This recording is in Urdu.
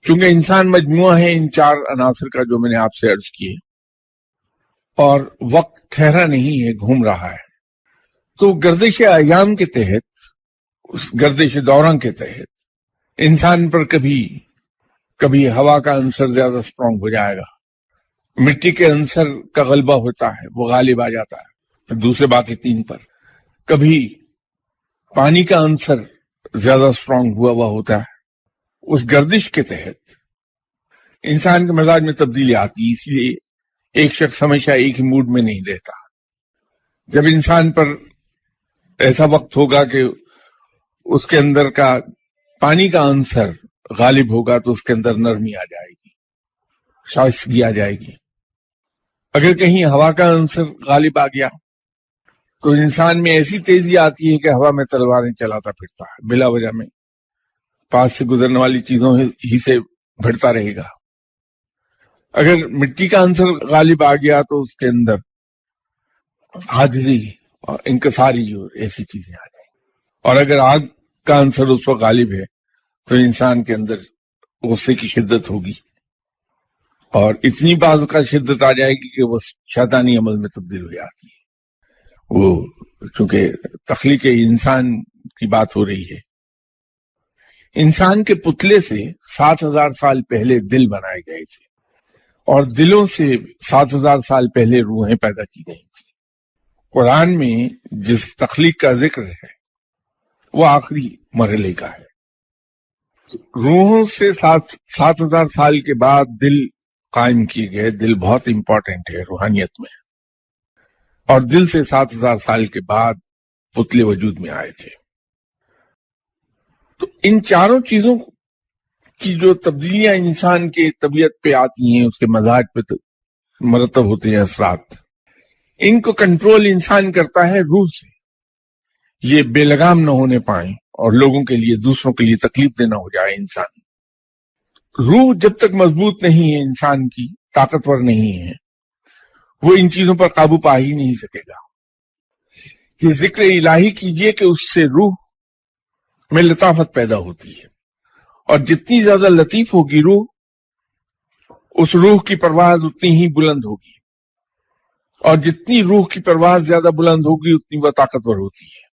چونکہ انسان مجموعہ ہے ان چار عناصر کا جو میں نے آپ سے عرض کیے، اور وقت ٹھہرا نہیں ہے، گھوم رہا ہے، تو گردش ایام کے تحت، اس گردش دوران کے تحت انسان پر کبھی ہوا کا عنصر زیادہ اسٹرانگ ہو جائے گا، مٹی کے عنصر کا غلبہ ہوتا ہے، وہ غالب آ جاتا ہے دوسرے باقی تین پر، کبھی پانی کا عنصر زیادہ اسٹرانگ ہوا ہوتا ہے۔ اس گردش کے تحت انسان کے مزاج میں تبدیلی آتی ہے، اس لیے ایک شخص ہمیشہ ایک ہی موڈ میں نہیں رہتا۔ جب انسان پر ایسا وقت ہوگا کہ اس کے اندر کا پانی کا عنصر غالب ہوگا تو اس کے اندر نرمی آ جائے گی، شائستگی آ جائے گی۔ اگر کہیں ہوا کا عنصر غالب آ گیا تو انسان میں ایسی تیزی آتی ہے کہ ہوا میں تلواریں چلاتا پھرتا ہے، بلا وجہ میں پاس سے گزرنے والی چیزوں ہی سے بھڑتا رہے گا۔ اگر مٹی کا عنصر غالب آ گیا تو اس کے اندر عاجزی اور انکساری اور ایسی چیزیں آ جائیں، اور اگر آگ کا عنصر اس وقت غالب ہے تو انسان کے اندر غصے کی شدت ہوگی، اور اتنی بعض کا شدت آ جائے گی کہ وہ شیطانی عمل میں تبدیل ہو جاتی ہے۔ وہ چونکہ تخلیق انسان کی بات ہو رہی ہے، انسان کے پتلے سے 7,000 سال پہلے دل بنائے گئے تھے، اور دلوں سے 7,000 سال پہلے روحیں پیدا کی گئی تھی۔ قرآن میں جس تخلیق کا ذکر ہے وہ آخری مرحلے کا ہے۔ روحوں سے 7,000 سال کے بعد دل قائم کیے گئے۔ دل بہت امپورٹنٹ ہے روحانیت میں، اور دل سے 7,000 سال کے بعد پتلے وجود میں آئے تھے۔ تو ان چاروں چیزوں کی جو تبدیلیاں انسان کے طبیعت پہ آتی ہیں، اس کے مزاج پہ مرتب ہوتے ہیں اثرات، ان کو کنٹرول انسان کرتا ہے روح سے۔ یہ بے لگام نہ ہونے پائیں اور لوگوں کے لیے، دوسروں کے لیے تکلیف دینا ہو جائے انسان۔ روح جب تک مضبوط نہیں ہے، انسان کی طاقتور نہیں ہے، وہ ان چیزوں پر قابو پا ہی نہیں سکے گا۔ یہ ذکر الہی کیجئے کہ اس سے روح میں لطافت پیدا ہوتی ہے، اور جتنی زیادہ لطیف ہوگی روح، اس روح کی پرواز اتنی ہی بلند ہوگی، اور جتنی روح کی پرواز زیادہ بلند ہوگی اتنی وہ طاقتور ہوتی ہے۔